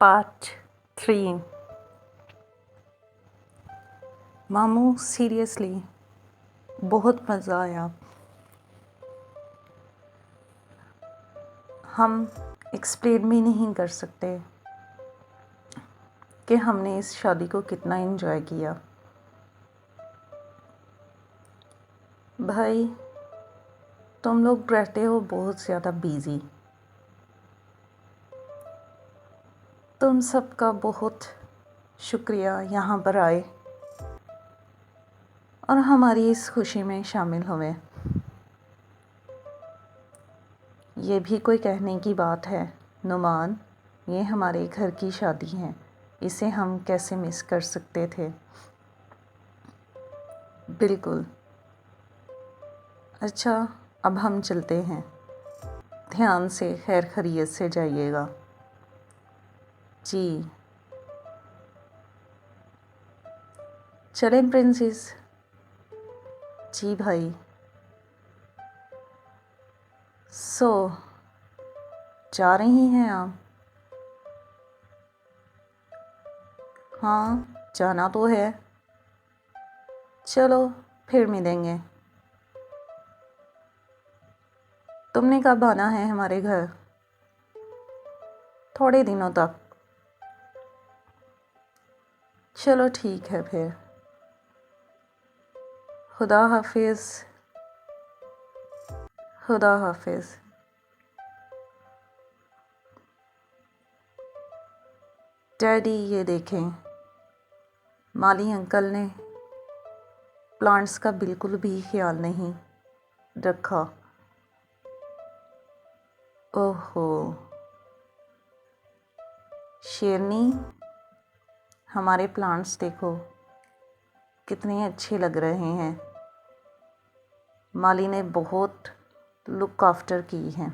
Part 3। मामू seriously बहुत मज़ा आया। हम एक्सप्लेन भी नहीं कर सकते कि हमने इस शादी को कितना एंजॉय किया। भाई तुम लोग रहते हो बहुत ज़्यादा बिज़ी। तुम सबका बहुत शुक्रिया यहाँ पर आए और हमारी इस खुशी में शामिल हुए। ये भी कोई कहने की बात है नुमान, ये हमारे घर की शादी है, इसे हम कैसे मिस कर सकते थे। बिल्कुल। अच्छा अब हम चलते हैं, ध्यान से खैर खैरियत से जाइएगा। जी चलें प्रिंसेस। जी भाई। जा रही हैं आप? हाँ जाना तो है। चलो फिर मिलेंगे। तुमने कब आना है हमारे घर? थोड़े दिनों तक। चलो ठीक है फिर। खुदा हाफिज़। खुदा हाफिज़। डैडी ये देखें, माली अंकल ने प्लांट्स का बिल्कुल भी ख्याल नहीं रखा। ओहो शेरनी, हमारे प्लांट्स देखो कितने अच्छे लग रहे हैं। माली ने बहुत लुक आफ्टर की है।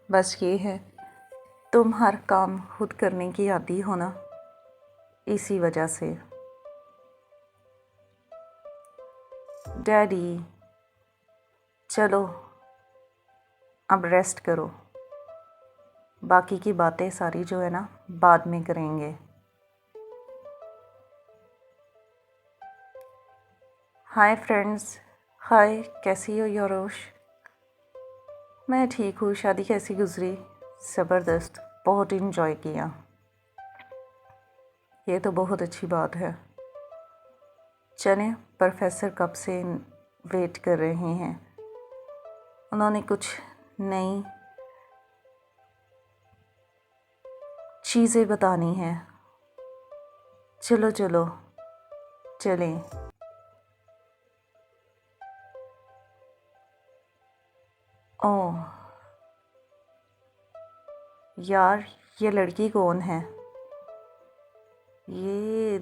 बस ये है, तुम हर काम खुद करने की आदी हो ना, इसी वजह से। डैडी चलो अब रेस्ट करो, बाकी की बातें सारी जो है ना बाद में करेंगे। Hi friends. हाय कैसी हो योरोश? मैं ठीक हूँ। शादी कैसी गुजरी? ज़बरदस्त, बहुत इन्जॉय किया। ये तो बहुत अच्छी बात है। चलें, प्रोफेसर कब से वेट कर रहे हैं, उन्होंने कुछ नई चीज़ें बतानी हैं। चलो चलो चलें। ओह यार, ये लड़की कौन है? ये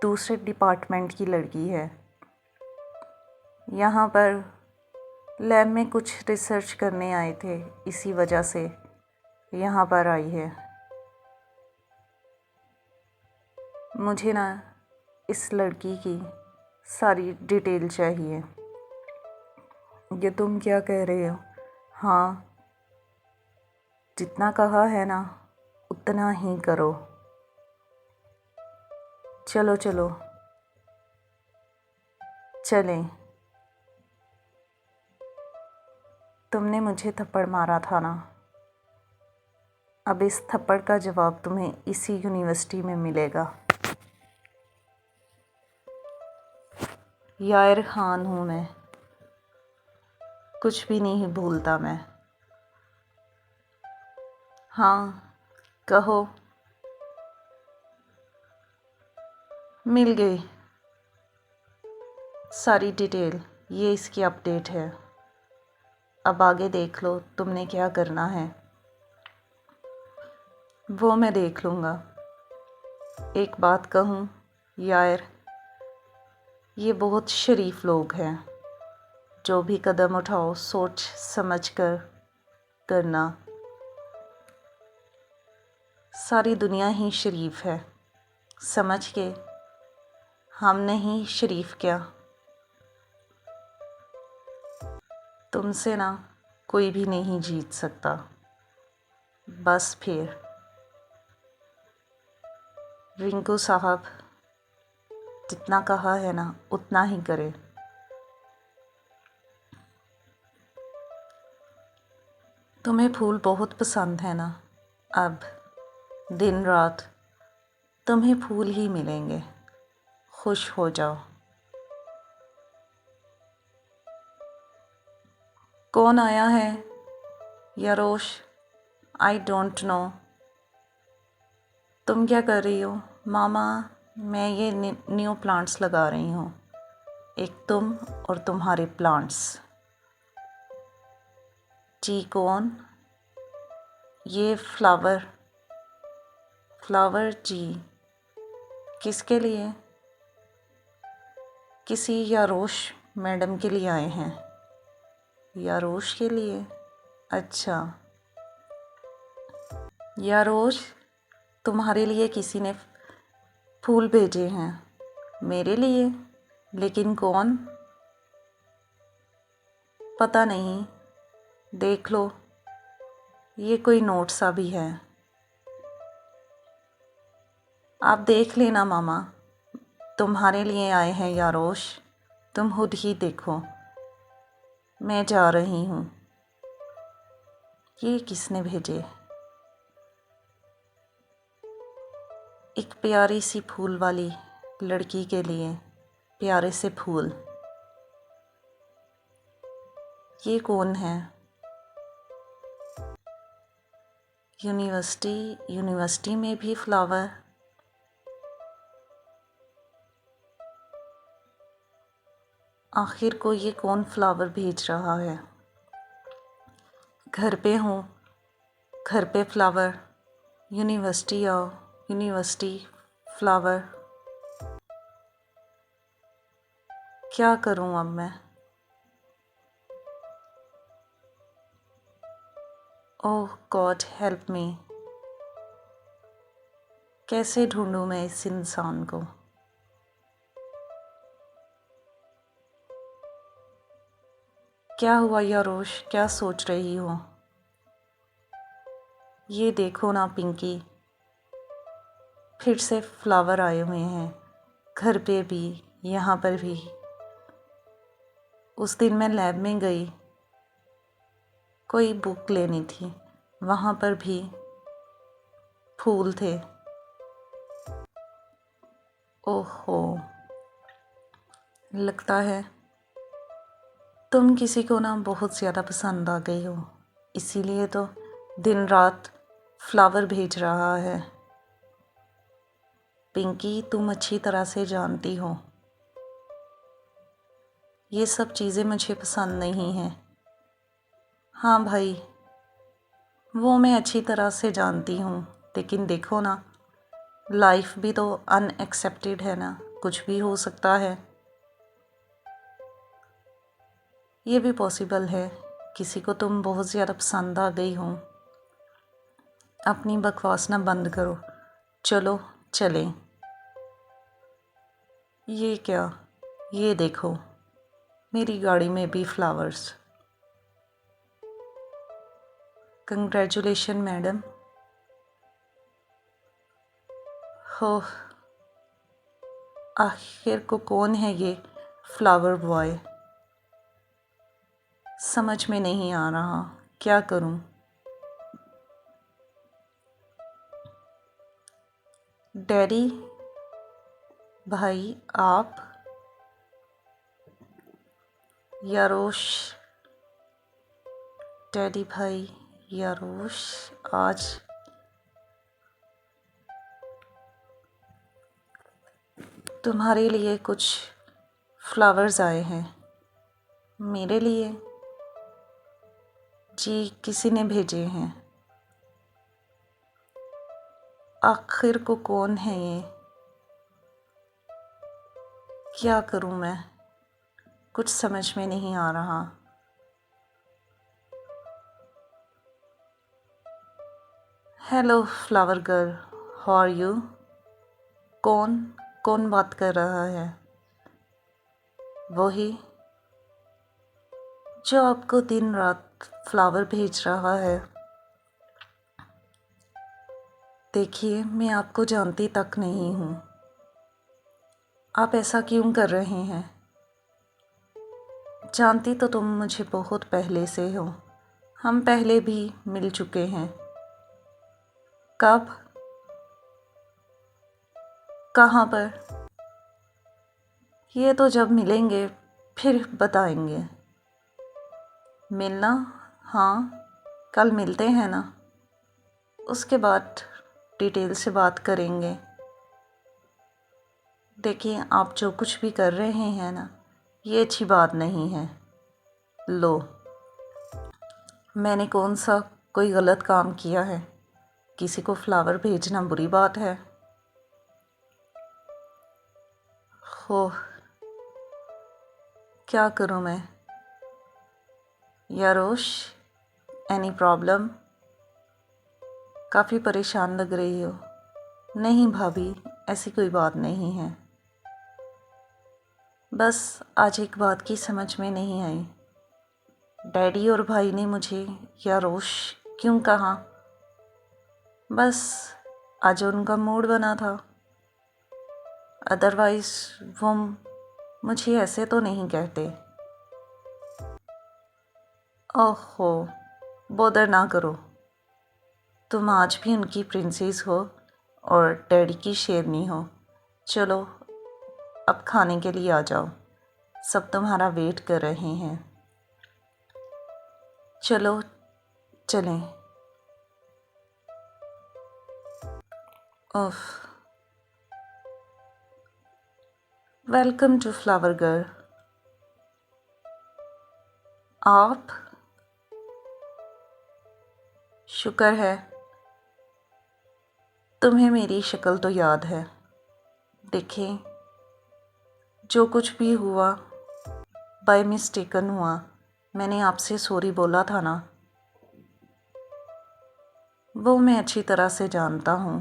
दूसरे डिपार्टमेंट की लड़की है। यहाँ पर लैब में कुछ रिसर्च करने आए थे, इसी वजह से यहाँ पर आई है। मुझे ना इस लड़की की सारी डिटेल चाहिए। ये तुम क्या कह रहे हो? हाँ जितना कहा है ना उतना ही करो। चलो चलो चलें। तुमने मुझे थप्पड़ मारा था ना, अब इस थप्पड़ का जवाब तुम्हें इसी यूनिवर्सिटी में मिलेगा। यार खान हूँ मैं, कुछ भी नहीं भूलता मैं। हाँ कहो। मिल गई सारी डिटेल, ये इसकी अपडेट है। अब आगे देख लो तुमने क्या करना है, वो मैं देख लूँगा। एक बात कहूँ यार, ये बहुत शरीफ लोग हैं। जो भी कदम उठाओ सोच समझ कर करना। सारी दुनिया ही शरीफ है, समझ के। हम नहीं शरीफ क्या? तुमसे ना कोई भी नहीं जीत सकता। बस फिर रिंकू साहब जितना कहा है ना उतना ही करे। तुम्हें फूल बहुत पसंद है ना, अब दिन रात तुम्हें फूल ही मिलेंगे। खुश हो जाओ। कौन आया है? यारोश, आई डोंट नो। तुम क्या कर रही हो? मामा, मैं ये न्यू प्लांट्स लगा रही हूँ। एक तुम और तुम्हारे प्लांट्स। जी कौन? ये फ्लावर जी। किसके लिए? किसी यारोश मैडम के लिए आए हैं। यारोश के लिए? अच्छा। यारोश, तुम्हारे लिए किसी ने फूल भेजे हैं। मेरे लिए? लेकिन कौन? पता नहीं, देख लो। ये कोई नोट सा भी है। आप देख लेना मामा, तुम्हारे लिए आए हैं यारोश। तुम खुद ही देखो। मैं जा रही हूँ। ये किसने भेजे? एक प्यारी सी फूल वाली लड़की के लिए प्यारे से फूल। ये कौन है? यूनिवर्सिटी में भी फ्लावर। आखिर को ये कौन फ्लावर भेज रहा है? घर पे हूँ, घर पे फ्लावर। यूनिवर्सिटी आओ, यूनिवर्सिटी फ्लावर। क्या करूँ अब मैं? ओह गॉड हेल्प मी। कैसे ढूंढूं मैं इस इंसान को? क्या हुआ यारोश, क्या सोच रही हो? ये देखो ना पिंकी, फिर से फ्लावर आए हुए हैं, घर पे भी, यहाँ पर भी। उस दिन मैं लैब में गई, कोई बुक लेनी थी, वहाँ पर भी फूल थे। ओहो, लगता है तुम किसी को ना बहुत ज़्यादा पसंद आ गई हो, इसीलिए तो दिन रात फ्लावर भेज रहा है। पिंकी, तुम अच्छी तरह से जानती हो ये सब चीज़ें मुझे पसंद नहीं हैं। हाँ भाई, वो मैं अच्छी तरह से जानती हूँ, लेकिन देखो ना, लाइफ भी तो अनएक्सेप्टेड है ना, कुछ भी हो सकता है। ये भी पॉसिबल है किसी को तुम बहुत ज़्यादा पसंद आ गई हो। अपनी बकवास ना बंद करो, चलो चलें। ये क्या? ये देखो, मेरी गाड़ी में भी फ्लावर्स। Congratulation madam. हो, आखिर को कौन है ये फ्लावर बॉय? समझ में नहीं आ रहा, क्या करूं? डैडी भाई, आप? यारोश, डैडी भाई, यारोश, आज तुम्हारे लिए कुछ फ्लावर्स आए हैं। मेरे लिए? जी, किसी ने भेजे हैं। आखिर को कौन है ये? क्या करूं मैं? कुछ समझ में नहीं आ रहा। Hello flower girl, how are you? कौन कौन बात कर रहा है? वही जो आपको दिन रात फ्लावर भेज रहा है। देखिए, मैं आपको जानती तक नहीं हूँ। आप ऐसा क्यों कर रहे हैं? जानती तो तुम मुझे बहुत पहले से हो। हम पहले भी मिल चुके हैं। कब? कहाँ पर? ये तो जब मिलेंगे फिर बताएंगे। मिलना? हाँ, कल मिलते हैं ना। उसके बाद डिटेल से बात करेंगे। देखिए, आप जो कुछ भी कर रहे हैं ना, ये अच्छी बात नहीं है। लो, मैंने कौन सा कोई गलत काम किया है? किसी को फ्लावर भेजना बुरी बात है? हो, क्या करूं मैं? यारोश, एनी प्रॉब्लम? काफ़ी परेशान लग रही हो। नहीं भाभी, ऐसी कोई बात नहीं है। बस आज एक बात की समझ में नहीं आई। डैडी और भाई ने मुझे यारोश क्यों कहा? बस आज उनका मूड बना था। अदरवाइज़ वो मुझे ऐसे तो नहीं कहते। ओहो, बॉदर ना करो। तुम आज भी उनकी प्रिंसेस हो और डैडी की शेरनी हो। चलो, अब खाने के लिए आ जाओ। सब तुम्हारा वेट कर रहे हैं। चलो, चलें। ओफ, वेलकम टू फ्लावर गर्ल। आप? शुक्र है, तुम्हें मेरी शक्ल तो याद है। देखें, जो कुछ भी हुआ बाय मिस्टेकन हुआ। मैंने आपसे सॉरी बोला था ना। वो मैं अच्छी तरह से जानता हूँ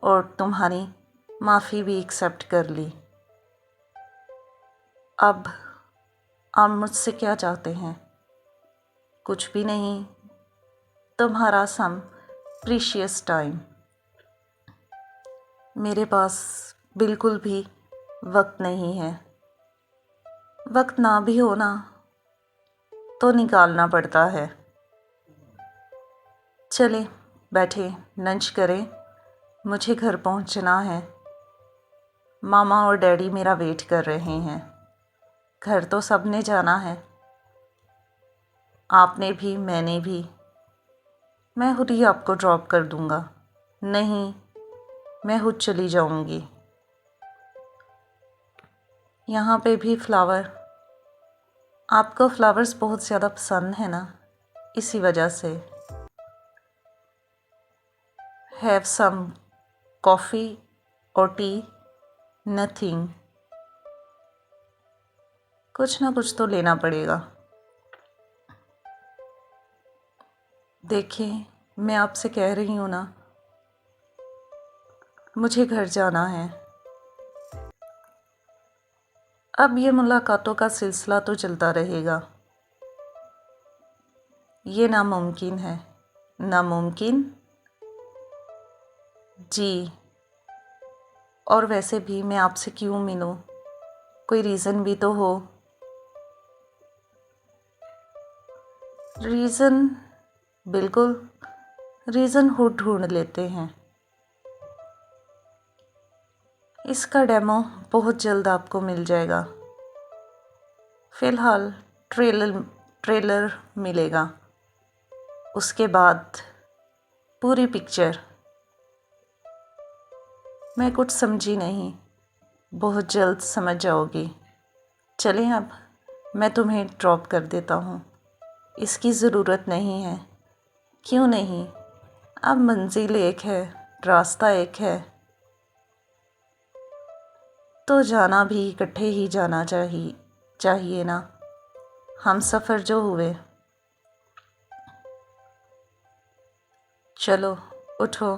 और तुम्हारी माफ़ी भी एक्सेप्ट कर ली। अब आप मुझसे क्या चाहते हैं? कुछ भी नहीं। तुम्हारा सम प्रीशियस टाइम। मेरे पास बिल्कुल भी वक्त नहीं है। वक्त ना भी हो ना तो निकालना पड़ता है। चले, बैठे, लंच करें। मुझे घर पहुंचना है। मामा और डैडी मेरा वेट कर रहे हैं। घर तो सबने जाना है, आपने भी, मैंने भी। मैं खुद ही आपको ड्रॉप कर दूंगा। नहीं, मैं खुद चली जाऊंगी। यहाँ पे भी फ्लावर। आपको फ्लावर्स बहुत ज़्यादा पसंद है ना, इसी वजह से। हैव सम कॉफ़ी और टी? नथिंग। कुछ ना कुछ तो लेना पड़ेगा। देखिए, मैं आपसे कह रही हूँ ना, मुझे घर जाना है। अब ये मुलाकातों का सिलसिला तो चलता रहेगा। ये नामुमकिन है। नामुमकिन? जी। और वैसे भी मैं आपसे क्यों मिलूं? कोई रीज़न भी तो हो। रीज़न? बिल्कुल, रीज़न खुद ढूंढ लेते हैं। इसका डेमो बहुत जल्द आपको मिल जाएगा। फ़िलहाल ट्रेलर ट्रेलर मिलेगा, उसके बाद पूरी पिक्चर। मैं कुछ समझी नहीं, बहुत जल्द समझ जाओगी। चलें अब, मैं तुम्हें ड्रॉप कर देता हूँ। इसकी ज़रूरत नहीं है। क्यों नहीं? अब मंजिल एक है, रास्ता एक है, तो जाना भी इकट्ठे ही जाना चाहिए ना। हम सफ़र जो हुए। चलो, उठो।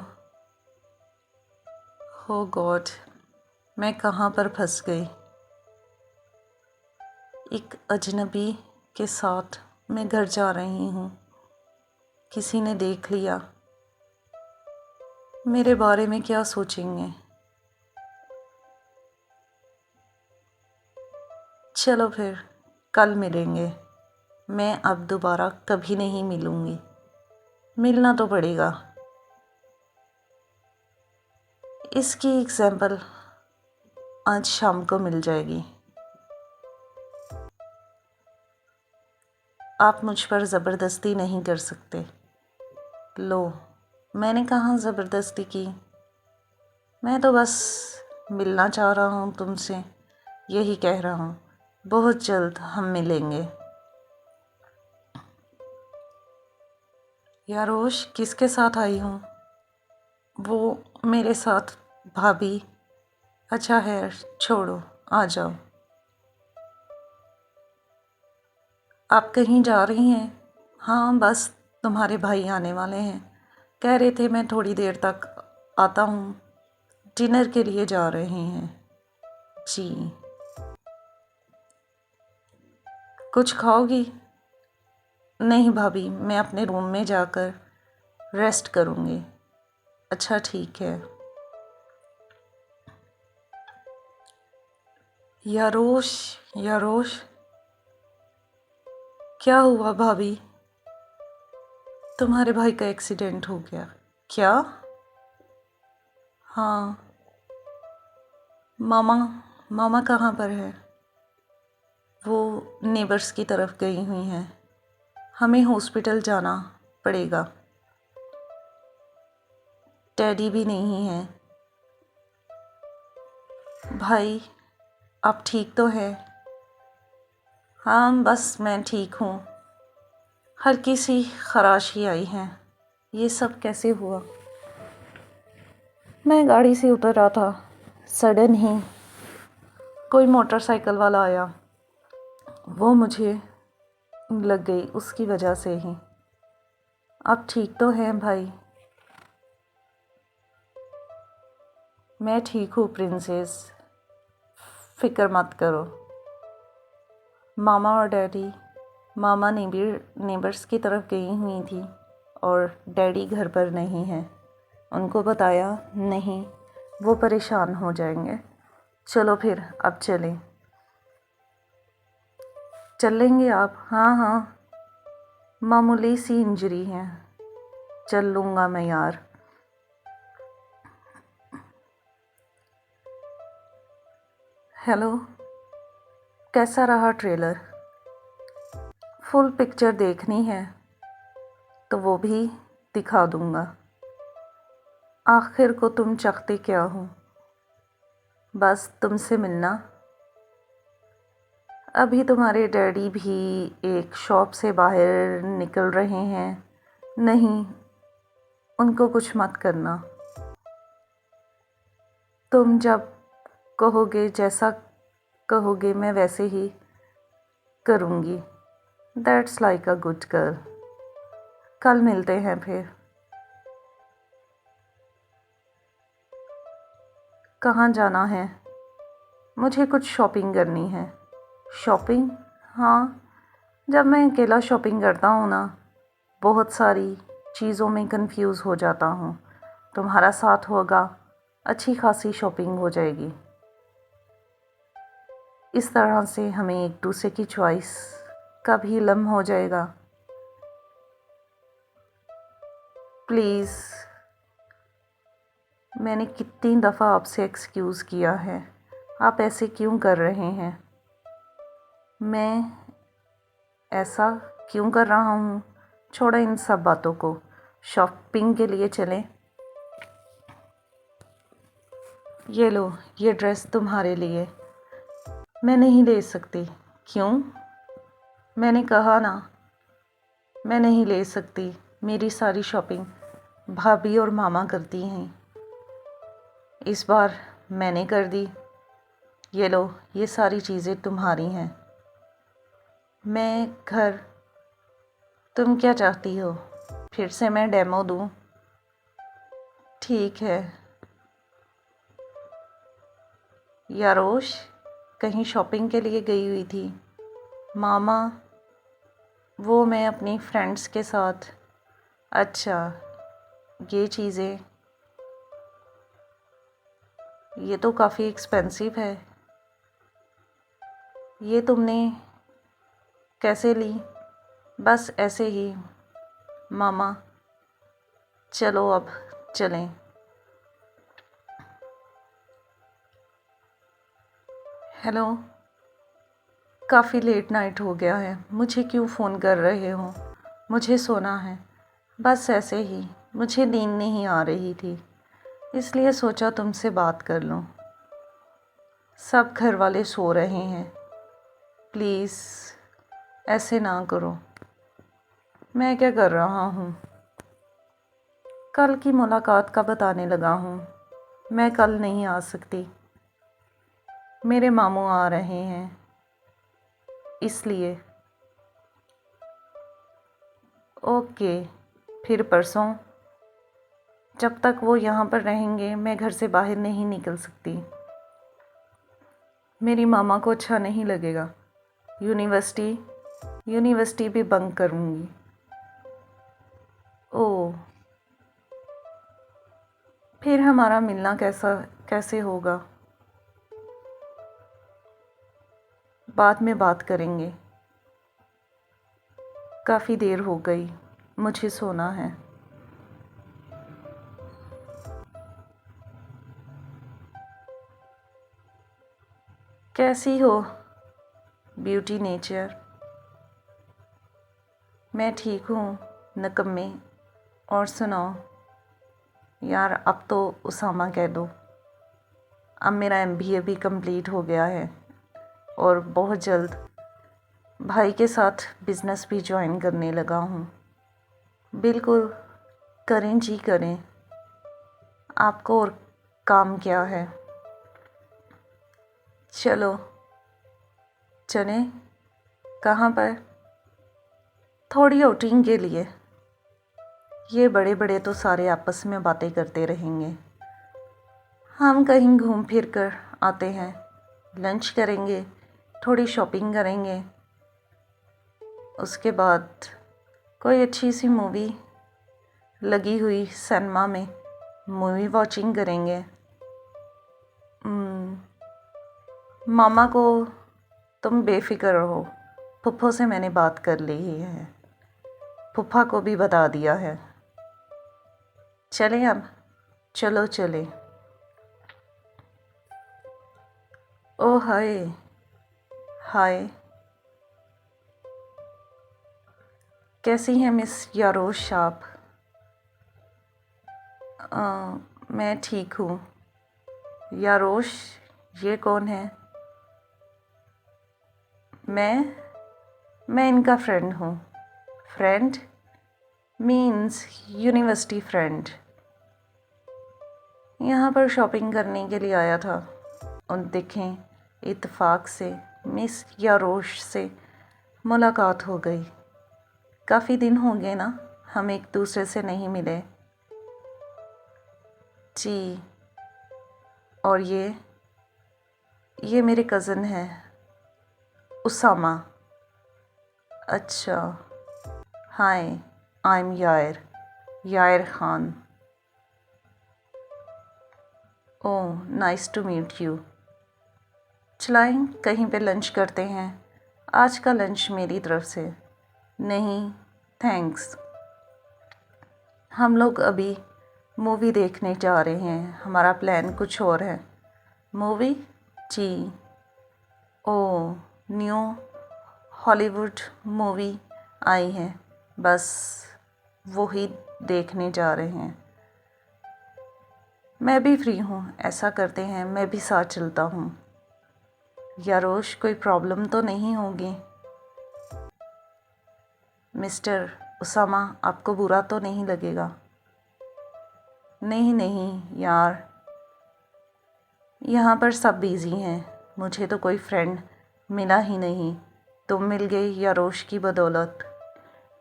हो गॉड, मैं कहाँ पर फंस गई? एक अजनबी के साथ मैं घर जा रही हूँ। किसी ने देख लिया मेरे बारे में क्या सोचेंगे। चलो फिर कल मिलेंगे। मैं अब दोबारा कभी नहीं मिलूँगी। मिलना तो पड़ेगा। इसकी एग्जाम्पल आज शाम को मिल जाएगी। आप मुझ पर ज़बरदस्ती नहीं कर सकते। लो, मैंने कहाँ ज़बरदस्ती की। मैं तो बस मिलना चाह रहा हूँ तुमसे, यही कह रहा हूँ। बहुत जल्द हम मिलेंगे। यारोश, किसके साथ आई हूँ? वो मेरे साथ भाभी। अच्छा है, छोड़ो, आ जाओ। आप कहीं जा रही हैं? हाँ, बस तुम्हारे भाई आने वाले हैं। कह रहे थे मैं थोड़ी देर तक आता हूँ। डिनर के लिए जा रहे हैं। जी। कुछ खाओगी? नहीं भाभी, मैं अपने रूम में जाकर रेस्ट करूँगी। अच्छा, ठीक है। यारोश, यारोश, क्या हुआ भाभी? तुम्हारे भाई का एक्सीडेंट हो गया क्या? हाँ। मामा, मामा कहाँ पर है? वो नेबर्स की तरफ गई हुई हैं। हमें हॉस्पिटल जाना पड़ेगा। डैडी भी नहीं है। भाई, आप ठीक तो हैं? हाँ, बस मैं ठीक हूँ। हल्की सी खराशी आई है। ये सब कैसे हुआ? मैं गाड़ी से उतर रहा था, सडन ही कोई मोटरसाइकिल वाला आया। वो मुझे लग गई, उसकी वजह से ही। आप ठीक तो हैं भाई? मैं ठीक हूँ प्रिंसेस, फिक्र मत करो। मामा और डैडी, मामा नेबर्स की तरफ गई हुई थी और डैडी घर पर नहीं है। उनको बताया नहीं, वो परेशान हो जाएंगे। चलो फिर अब चलेंगे आप? हाँ हाँ, मामूली सी इंजरी है, चल लूँगा मैं यार। हेलो, कैसा रहा ट्रेलर? फुल पिक्चर देखनी है तो वो भी दिखा दूँगा। आखिर को तुम चाहते क्या हो? बस तुमसे मिलना। अभी तुम्हारे डैडी भी एक शॉप से बाहर निकल रहे हैं। नहीं, उनको कुछ मत करना। तुम जब कहोगे, जैसा कहोगे, मैं वैसे ही करूँगी। That's like a good girl. कल मिलते हैं फिर। कहाँ जाना है? मुझे कुछ शॉपिंग करनी है। शॉपिंग? हाँ, जब मैं अकेला शॉपिंग करता हूँ ना, बहुत सारी चीज़ों में कंफ्यूज हो जाता हूँ। तुम्हारा साथ होगा, अच्छी खासी शॉपिंग हो जाएगी। इस तरह से हमें एक दूसरे की चॉइस का भी इल्म हो जाएगा। प्लीज़, मैंने कितनी दफ़ा आपसे एक्सक्यूज़ किया है, आप ऐसे क्यों कर रहे हैं? मैं ऐसा क्यों कर रहा हूँ? छोड़ो इन सब बातों को, शॉपिंग के लिए चलें। ये लो, ये ड्रेस तुम्हारे लिए। मैं नहीं ले सकती। क्यों? मैंने कहा ना, मैं नहीं ले सकती। मेरी सारी शॉपिंग भाभी और मामा करती हैं। इस बार मैंने कर दी। ये लो, ये सारी चीज़ें तुम्हारी हैं। मैं घर, तुम क्या चाहती हो? फिर से मैं डेमो दूँ? ठीक है। यारोश, कहीं शॉपिंग के लिए गई हुई थी? मामा, वो मैं अपनी फ्रेंड्स के साथ। अच्छा, ये चीज़ें ये तो काफ़ी एक्सपेंसिव है। ये तुमने कैसे ली? बस ऐसे ही मामा। चलो अब चलें। हेलो, काफ़ी लेट नाइट हो गया है, मुझे क्यों फ़ोन कर रहे हो? मुझे सोना है। बस ऐसे ही, मुझे नींद नहीं आ रही थी, इसलिए सोचा तुमसे बात कर लूँ। सब घर वाले सो रहे हैं, प्लीज़ ऐसे ना करो। मैं क्या कर रहा हूँ? कल की मुलाकात का बताने लगा हूँ। मैं कल नहीं आ सकती, मेरे मामू आ रहे हैं इसलिए। ओके, फिर परसों। जब तक वो यहाँ पर रहेंगे मैं घर से बाहर नहीं निकल सकती। मेरी मामा को अच्छा नहीं लगेगा। यूनिवर्सिटी भी बंक करूँगी। ओह, फिर हमारा मिलना कैसे होगा? बाद में बात करेंगे। काफ़ी देर हो गई, मुझे सोना है। कैसी हो ब्यूटी नेचर? मैं ठीक हूँ नकम्मे। और सुनाओ यार, अब तो उसामा कह दो। अब मेरा MBA भी कंप्लीट हो गया है और बहुत जल्द भाई के साथ बिज़नेस भी ज्वाइन करने लगा हूँ। बिल्कुल, करें जी करें। आपको और काम क्या है? चलो चलें। कहाँ पर? थोड़ी आउटिंग के लिए। ये बड़े बड़े तो सारे आपस में बातें करते रहेंगे, हम कहीं घूम फिर कर आते हैं। लंच करेंगे, थोड़ी शॉपिंग करेंगे, उसके बाद कोई अच्छी सी मूवी लगी हुई सिनेमा में मूवी वॉचिंग करेंगे। मामा को तुम बेफिक्र रहो, फुफ्फो से मैंने बात कर ली है, फुफ्फा को भी बता दिया है। चलें अब? चलो चले। ओ हाय हाय, कैसी हैं मिस यारोश आप? मैं ठीक हूँ। यारोश, ये कौन है? मैं इनका फ्रेंड हूँ। Friend means university friend. यहाँ पर शॉपिंग करने के लिए आया था और देखें, इत्तेफाक से मिस यारोश से मुलाकात हो गई। काफ़ी दिन हो गए ना, हम एक दूसरे से नहीं मिले। जी, और ये मेरे कज़न हैं, उसामा। अच्छा, hi, I am Yair Khan. Oh, nice to meet you. चलाएं कहीं पे लंच करते हैं। आज का लंच मेरी तरफ से नहीं, थैंक्स। हम लोग अभी मूवी देखने जा रहे हैं, हमारा प्लान कुछ और है। मूवी? जी। ओ, न्यू हॉलीवुड मूवी आई है, बस वो ही देखने जा रहे हैं। मैं भी फ्री हूँ, ऐसा करते हैं मैं भी साथ चलता हूँ। यारोश, कोई प्रॉब्लम तो नहीं होगी? मिस्टर उसामा, आपको बुरा तो नहीं लगेगा? नहीं नहीं यार, यहाँ पर सब बिज़ी हैं, मुझे तो कोई फ्रेंड मिला ही नहीं। तुम मिल गए यारोश की बदौलत,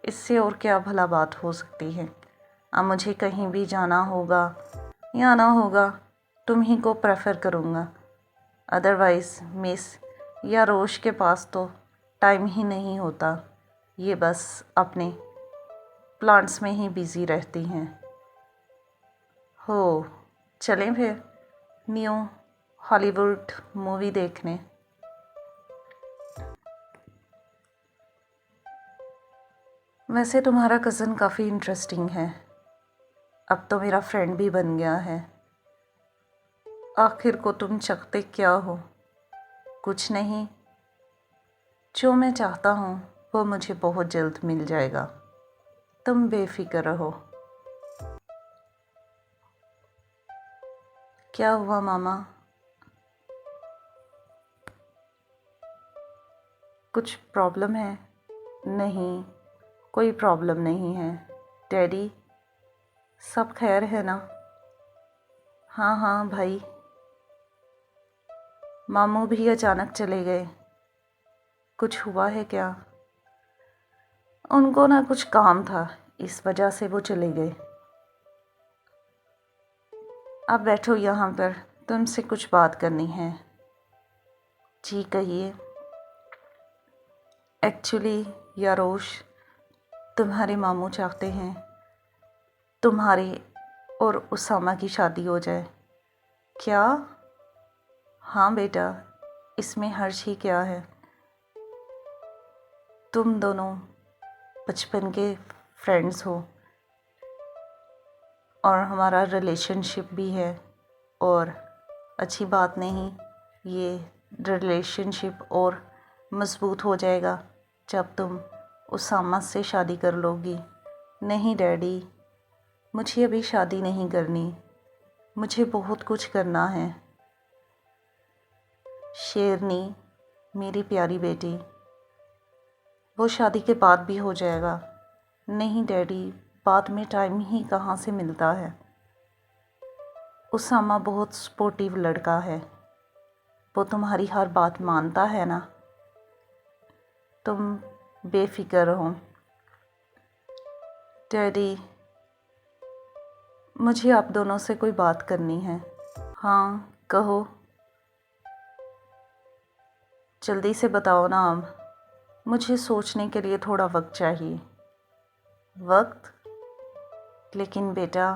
इससे और क्या भला बात हो सकती है। अब मुझे कहीं भी जाना होगा या ना होगा, तुम ही को प्रेफर करूँगा। अदरवाइज़ मिस यारोश के पास तो टाइम ही नहीं होता, ये बस अपने प्लांट्स में ही बिज़ी रहती हैं। हो, चलें फिर न्यू हॉलीवुड मूवी देखने। वैसे तुम्हारा कज़न काफ़ी इंटरेस्टिंग है, अब तो मेरा फ्रेंड भी बन गया है। आखिर को तुम चाहते क्या हो? कुछ नहीं, जो मैं चाहता हूँ वो मुझे बहुत जल्द मिल जाएगा, तुम बेफिक्र रहो। क्या हुआ मामा? कुछ प्रॉब्लम है? नहीं, कोई प्रॉब्लम नहीं है। डैडी, सब खैर है ना? हाँ हाँ भाई। मामू भी अचानक चले गए, कुछ हुआ है क्या? उनको ना कुछ काम था, इस वजह से वो चले गए। आप बैठो यहाँ पर, तुमसे कुछ बात करनी है। जी कहिए। एक्चुअली यारोश, तुम्हारे मामू चाहते हैं तुम्हारी और उसामा की शादी हो जाए। क्या? हाँ बेटा, इसमें हर्ज ही क्या है? तुम दोनों बचपन के फ्रेंड्स हो और हमारा रिलेशनशिप भी है, और अच्छी बात नहीं, ये रिलेशनशिप और मज़बूत हो जाएगा जब तुम उसामा से शादी कर लोगी। नहीं डैडी, मुझे अभी शादी नहीं करनी, मुझे बहुत कुछ करना है। शेरनी, मेरी प्यारी बेटी, वो शादी के बाद भी हो जाएगा। नहीं डैडी, बाद में टाइम ही कहाँ से मिलता है। उसामा बहुत सपोर्टिव लड़का है, वो तुम्हारी हर बात मानता है ना, तुम बेफिक्र रहो। डैडी, मुझे आप दोनों से कोई बात करनी है। हाँ कहो, जल्दी से बताओ ना अब, मुझे सोचने के लिए थोड़ा वक्त चाहिए। वक्त? लेकिन बेटा,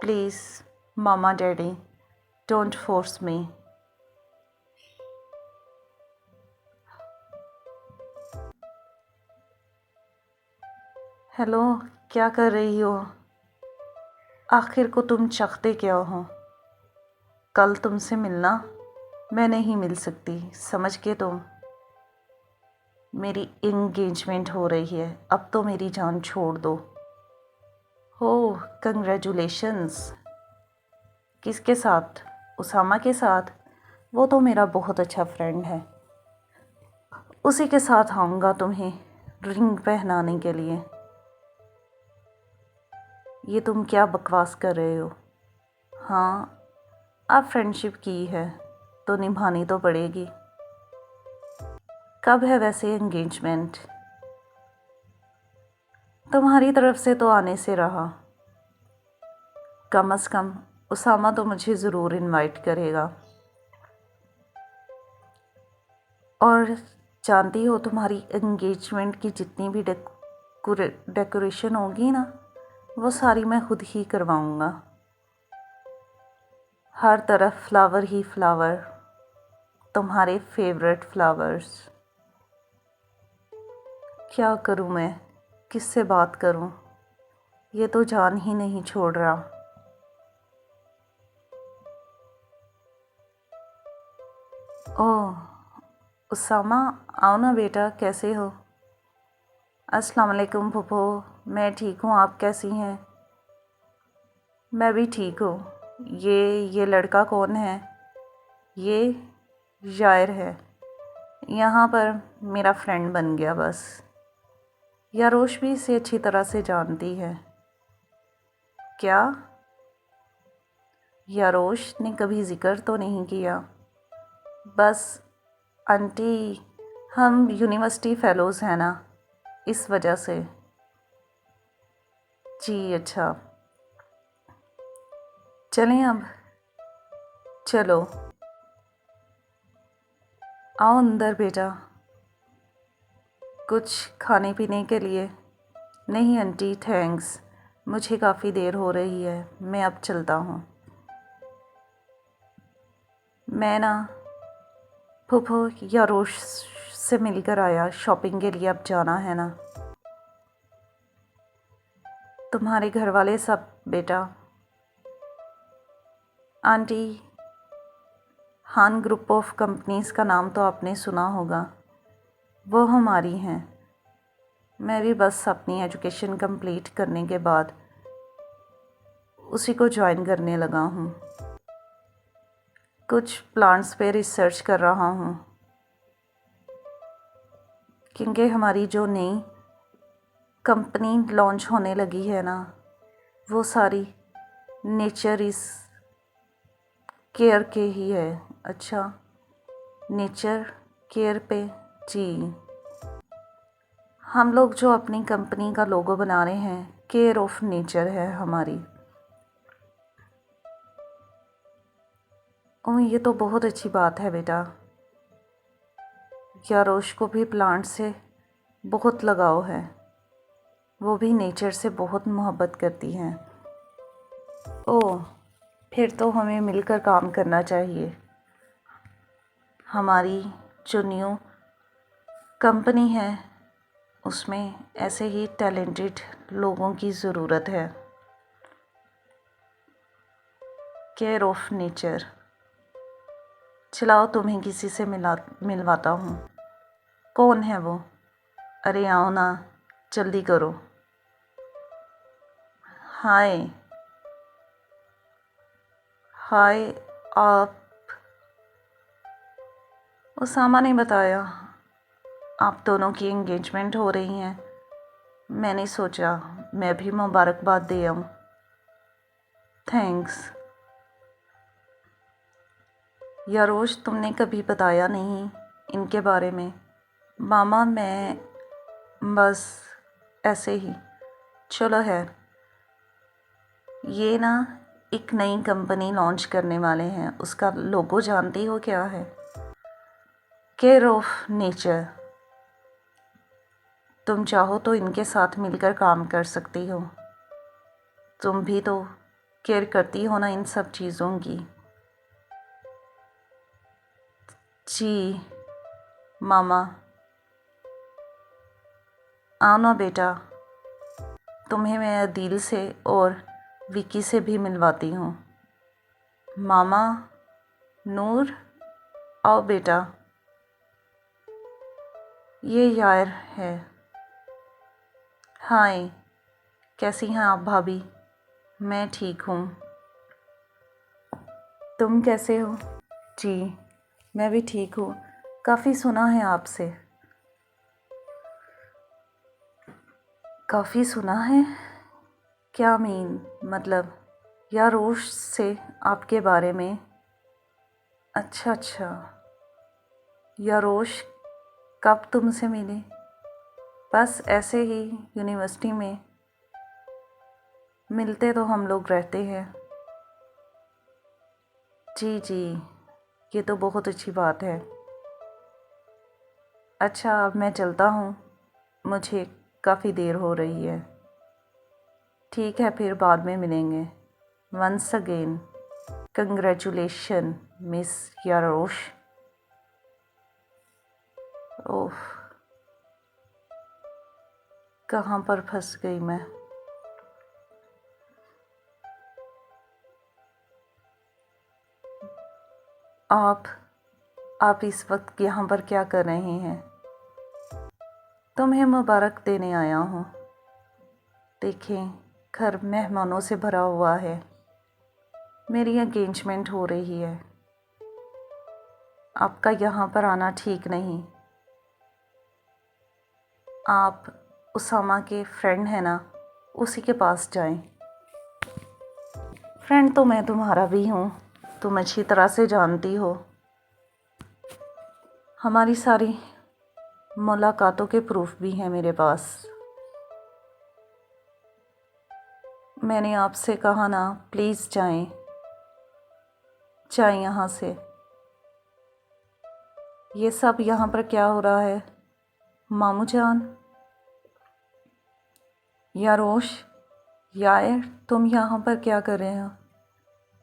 please mama daddy, don't force me. Hello, क्या कर रही हो? आखिर को तुम चाहते क्या हो? कल तुमसे मिलना मैं नहीं मिल सकती, समझ के तुम। मेरी इंगेजमेंट हो रही है, अब तो मेरी जान छोड़ दो। ओह कंग्रेचुलेशंस। किसके साथ? उसामा के साथ? वो तो मेरा बहुत अच्छा फ्रेंड है, उसी के साथ आऊँगा तुम्हें रिंग पहनाने के लिए। ये तुम क्या बकवास कर रहे हो? हाँ, अब फ्रेंडशिप की है तो निभानी तो पड़ेगी। कब है वैसे एंगेजमेंट? तुम्हारी तरफ से तो आने से रहा, कम से कम उसामा तो मुझे ज़रूर इनवाइट करेगा। और जानती हो, तुम्हारी एंगेजमेंट की जितनी भी डेकोरेशन होगी ना, वो सारी मैं खुद ही करवाऊँगा। हर तरफ फ्लावर ही फ्लावर, तुम्हारे फेवरेट फ्लावर्स। क्या करूँ मैं, किससे बात करूँ? ये तो जान ही नहीं छोड़ रहा। ओह उसामा, आओ ना बेटा, कैसे हो? अस्सलाम वालेकुम फूफो, मैं ठीक हूँ, आप कैसी हैं? मैं भी ठीक हूँ। ये लड़का कौन है? ये जायर है, यहाँ पर मेरा फ्रेंड बन गया बस। यारोश भी इसे अच्छी तरह से जानती है। क्या? यारोश ने कभी जिक्र तो नहीं किया, बस आंटी, हम यूनिवर्सिटी फ़ेलोज़ हैं ना, इस वजह से। जी अच्छा, चलें अब? चलो आओ अंदर बेटा। कुछ खाने पीने के लिए? नहीं आंटी थैंक्स, मुझे काफ़ी देर हो रही है, मैं अब चलता हूँ। मैं ना फूफो या रोश से मिलकर आया, शॉपिंग के लिए अब जाना है ना। तुम्हारे घर वाले सब बेटा? आंटी, हान ग्रुप ऑफ कंपनीज़ का नाम तो आपने सुना होगा, वो हमारी हैं। मैं भी बस अपनी एजुकेशन कंप्लीट करने के बाद उसी को ज्वाइन करने लगा हूँ। कुछ प्लांट्स पे रिसर्च कर रहा हूँ, क्योंकि हमारी जो नई कंपनी लॉन्च होने लगी है ना, वो सारी नेचर इज़ केयर के ही है। अच्छा, नेचर केयर पे जी। हम लोग जो अपनी कंपनी का लोगो बना रहे हैं, केयर ऑफ नेचर है हमारी। ओह, ये तो बहुत अच्छी बात है बेटा। यारोश को भी प्लांट से बहुत लगाव है, वो भी नेचर से बहुत मोहब्बत करती हैं। ओह, फिर तो हमें मिलकर काम करना चाहिए। हमारी जो न्यू कंपनी है उसमें ऐसे ही टैलेंटेड लोगों की ज़रूरत है। Care of nature. चलाओ, तुम्हें किसी से मिलवाता हूँ। कौन है वो? अरे आओ ना, जल्दी करो। हाय हाय, आप? उसामा ने बताया आप दोनों की एंगेजमेंट हो रही हैं। मैंने सोचा मैं भी मुबारकबाद दे आऊँ। थैंक्स। यारोश, तुमने कभी बताया नहीं इनके बारे में। मामा, मैं बस ऐसे ही। चलो है, ये ना एक नई कंपनी लॉन्च करने वाले हैं, उसका लोगो जानती हो क्या है? Care of nature. तुम चाहो तो इनके साथ मिलकर काम कर सकती हो। तुम भी तो केयर करती हो ना इन सब चीज़ों की। जी मामा। आओ ना बेटा, तुम्हें मैं अदील से और विकी से भी मिलवाती हूँ। मामा, नूर, आओ बेटा। ये यार है। हाय, कैसी हैं आप भाभी? मैं ठीक हूँ। तुम कैसे हो? जी, मैं भी ठीक हूँ। काफ़ी सुना है आपसे। काफ़ी सुना है? क्या मतलब या रोश से आपके बारे में? अच्छा अच्छा। या रोश कब तुमसे मिले? बस ऐसे ही यूनिवर्सिटी में मिलते तो हम लोग रहते हैं। जी जी, ये तो बहुत अच्छी बात है। अच्छा, अब मैं चलता हूँ, मुझे काफ़ी देर हो रही है। ठीक है, फिर बाद में मिलेंगे। Once again congratulation miss Yarosh. Oh, कहाँ पर फंस गई मैं। आप इस वक्त यहाँ पर क्या कर रहे हैं? तुम्हें मुबारक देने आया हूँ। देखें, घर मेहमानों से भरा हुआ है। मेरी एंगेजमेंट हो रही है। आपका यहाँ पर आना ठीक नहीं। आप उसामा के फ्रेंड हैं ना, उसी के पास जाएं। फ्रेंड तो मैं तुम्हारा भी हूँ, तुम अच्छी तरह से जानती हो। हमारी सारी मुलाकातों के प्रूफ भी हैं मेरे पास। मैंने आपसे कहा ना, प्लीज़ जाएं यहाँ से। ये सब यहाँ पर क्या हो रहा है? मामू जान, यारोश, यार, तुम यहाँ पर क्या कर रहे हो?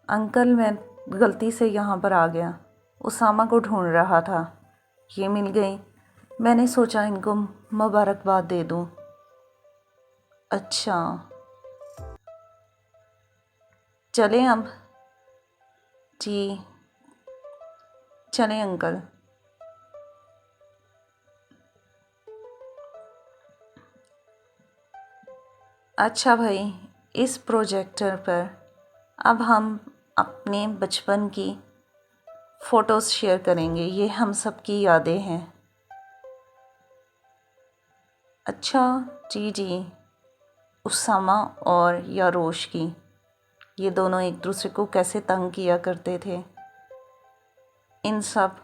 अंकल, मैं गलती से यहाँ पर आ गया। उसामा को ढूंढ रहा था। ये मिल गई। मैंने सोचा इनको मुबारकबाद दे दूं। अच्छा, चलें अब? जी चलें अंकल। अच्छा भाई, इस प्रोजेक्टर पर अब हम अपने बचपन की फ़ोटोज़ शेयर करेंगे। ये हम सब की यादें हैं। अच्छा, जी जी, उसामा और यारोश की। ये दोनों एक दूसरे को कैसे तंग किया करते थे, इन सब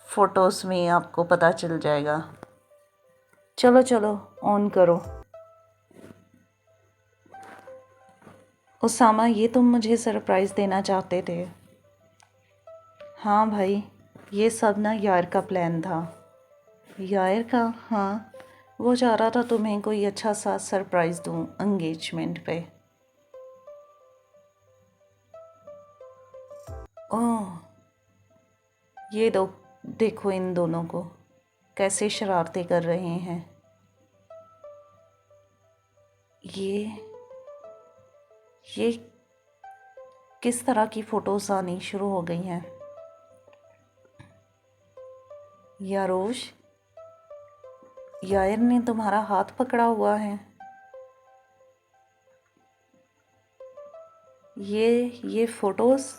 फ़ोटोज़ में आपको पता चल जाएगा। चलो चलो, ऑन करो। उसामा, ये तुम मुझे सरप्राइज़ देना चाहते थे? हाँ भाई, ये सब ना यार का प्लान था। यार का? हाँ, वो चाह रहा था तुम्हें कोई अच्छा सा सरप्राइज़ दूँ एंगेजमेंट पे। ओह, ये देखो इन दोनों को कैसे शरारतें कर रहे हैं। ये किस तरह की फ़ोटोज़ आनी शुरू हो गई हैं? यारोश, यार ने तुम्हारा हाथ पकड़ा हुआ है। ये फ़ोटोज़,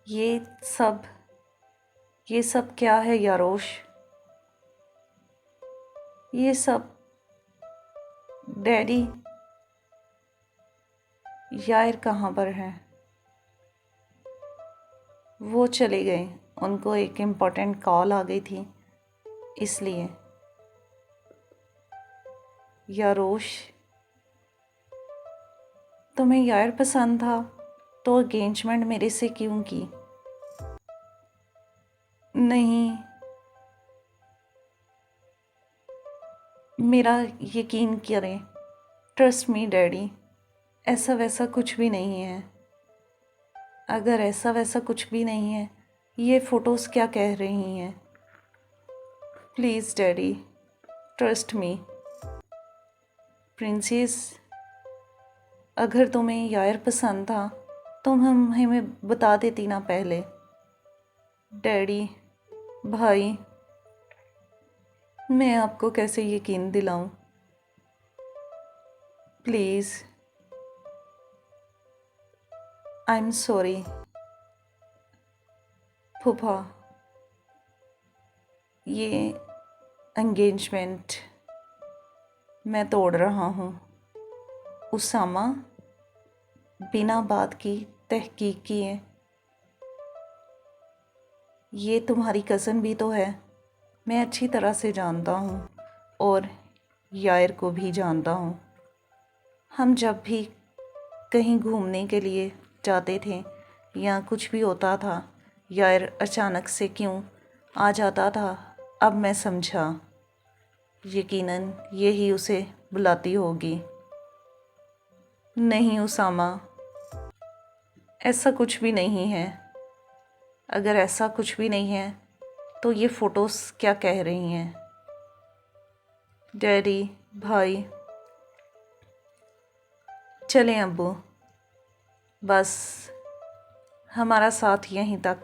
ये सब ये सब क्या है यारोश? ये सब डैडी, यार कहाँ पर है? वो चले गए, उनको एक इम्पोर्टेंट कॉल आ गई थी इसलिए। यारोश, तुम्हें यार पसंद था तो एंगेजमेंट मेरे से क्यों की? नहीं, मेरा यकीन करें, ट्रस्ट मी डैडी, ऐसा वैसा कुछ भी नहीं है। अगर ऐसा वैसा कुछ भी नहीं है, ये फ़ोटोज़ क्या कह रही हैं? Please daddy, trust me. Princess, अगर तुम्हें यार पसंद था तो हमें बता देती ना पहले। डैडी, भाई, मैं आपको कैसे यकीन दिलाऊं? Please, I am sorry. फूफा, ये एंगेजमेंट मैं तोड़ रहा हूँ। उसामा, बिना बात की तहकीक किए, ये तुम्हारी कज़न भी तो है। मैं अच्छी तरह से जानता हूँ और यार को भी जानता हूँ। हम जब भी कहीं घूमने के लिए जाते थे या कुछ भी होता था, यार अचानक से क्यों आ जाता था। अब मैं समझा, यकीनन यही उसे बुलाती होगी। नहीं उसामा, ऐसा कुछ भी नहीं है। अगर ऐसा कुछ भी नहीं है तो ये फ़ोटोज़ क्या कह रही हैं? डैडी, भाई, चलें अब्बू, बस हमारा साथ यहीं तक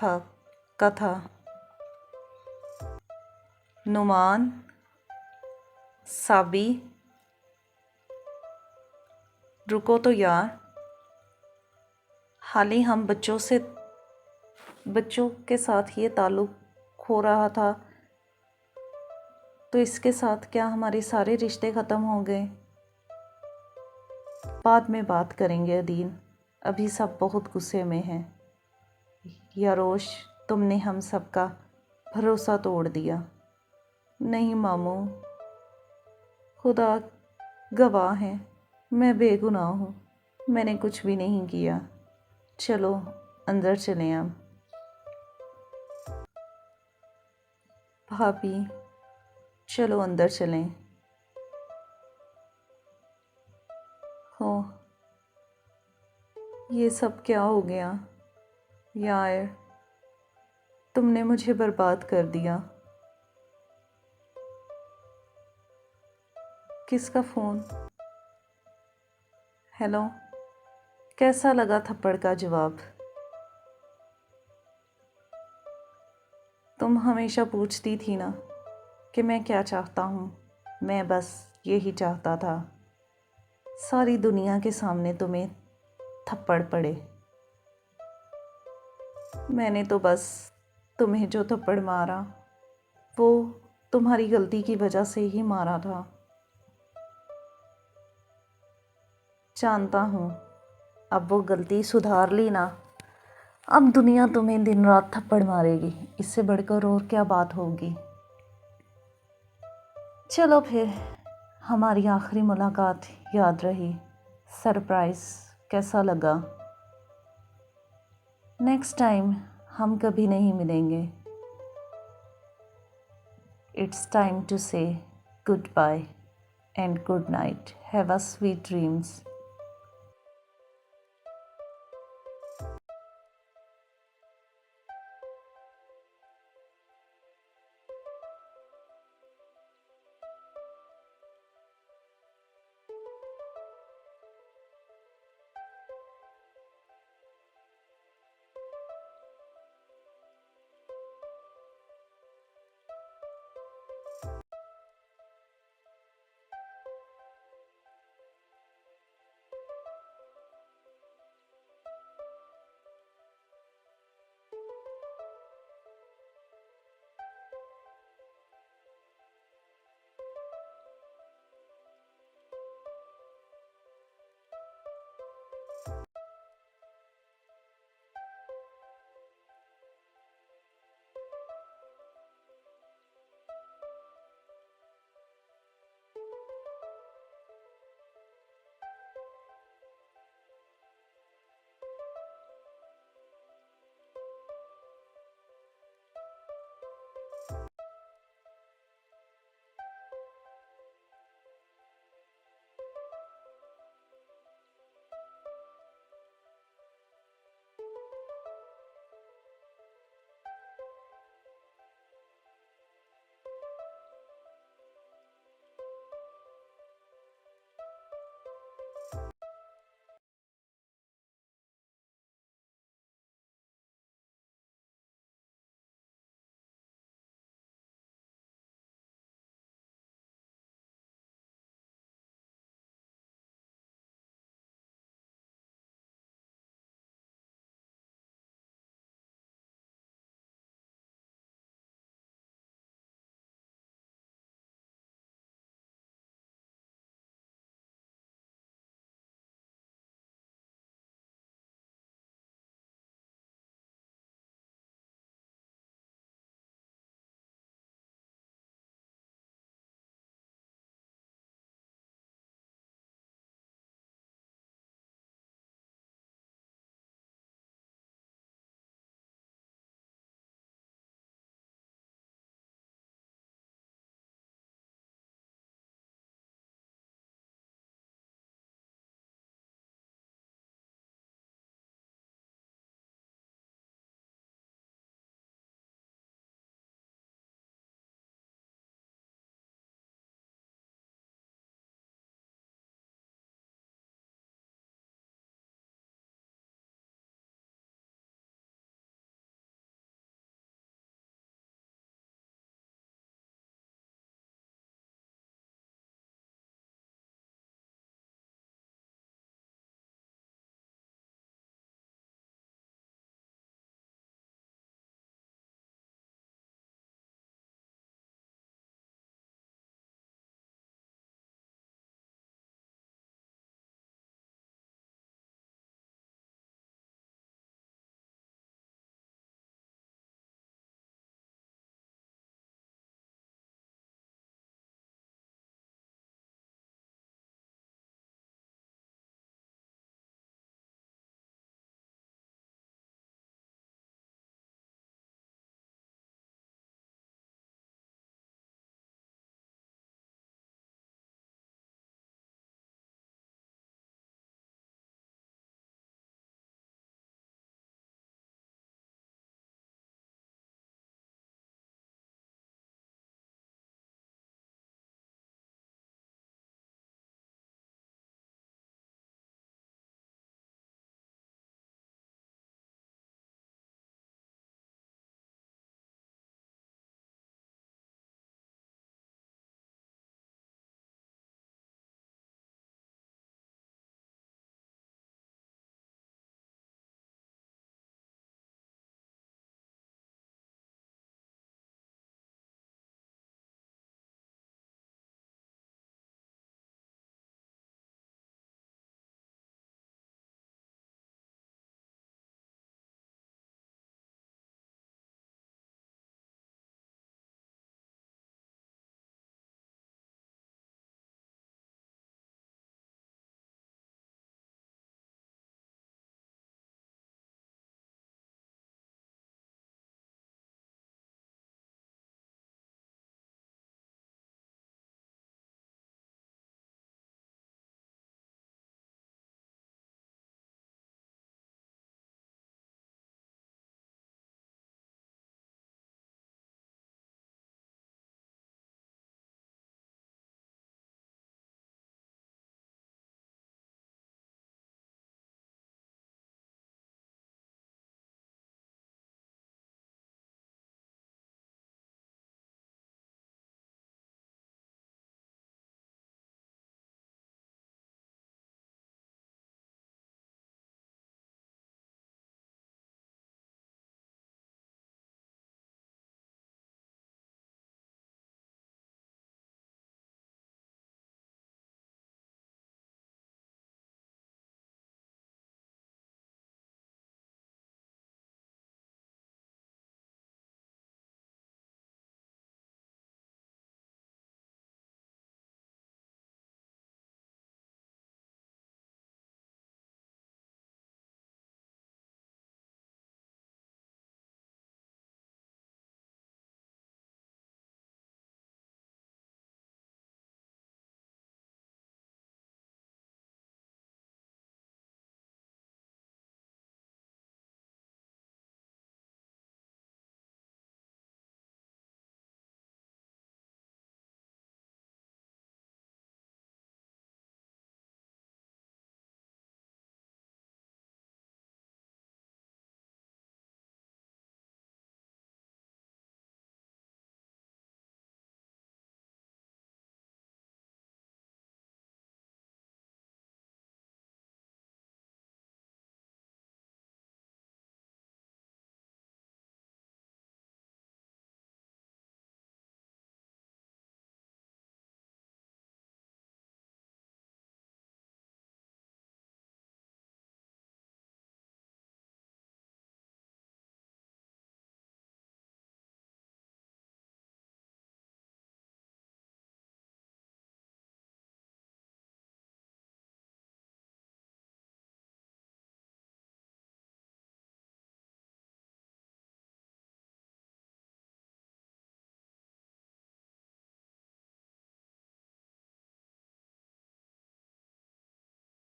था। नुमान, साबी, रुको तो यार। हाल ही हम बच्चों के साथ ये ताल्लुक़ हो रहा था, तो इसके साथ क्या हमारे सारे रिश्ते ख़त्म हो गए? बाद में बात करेंगे अदीन, अभी सब बहुत गुस्से में हैं। यारोश, तुमने हम सब का भरोसा तोड़ दिया। नहीं मामू, खुदा गवाह है, मैं बेगुनाह हूँ, मैंने कुछ भी नहीं किया। चलो अंदर चलें अब। भाभी, चलो अंदर चलें। हो, ये सब क्या हो गया यार, तुमने मुझे बर्बाद कर दिया। किसका फ़ोन? हेलो, कैसा लगा थप्पड़ का जवाब? तुम हमेशा पूछती थी ना कि मैं क्या चाहता हूँ। मैं बस यही चाहता था, सारी दुनिया के सामने तुम्हें थप्पड़ पड़े। मैंने तो बस तुम्हें जो थप्पड़ मारा वो तुम्हारी गलती की वजह से ही मारा था। जानता हूँ, अब वो गलती सुधार ली ना, अब दुनिया तुम्हें दिन रात थप्पड़ मारेगी। इससे बढ़कर और क्या बात होगी। चलो फिर, हमारी आखिरी मुलाकात याद रही। सरप्राइज़ कैसा लगा? नेक्स्ट टाइम हम कभी नहीं मिलेंगे। It's time to say good bye and good night. Have a sweet dreams.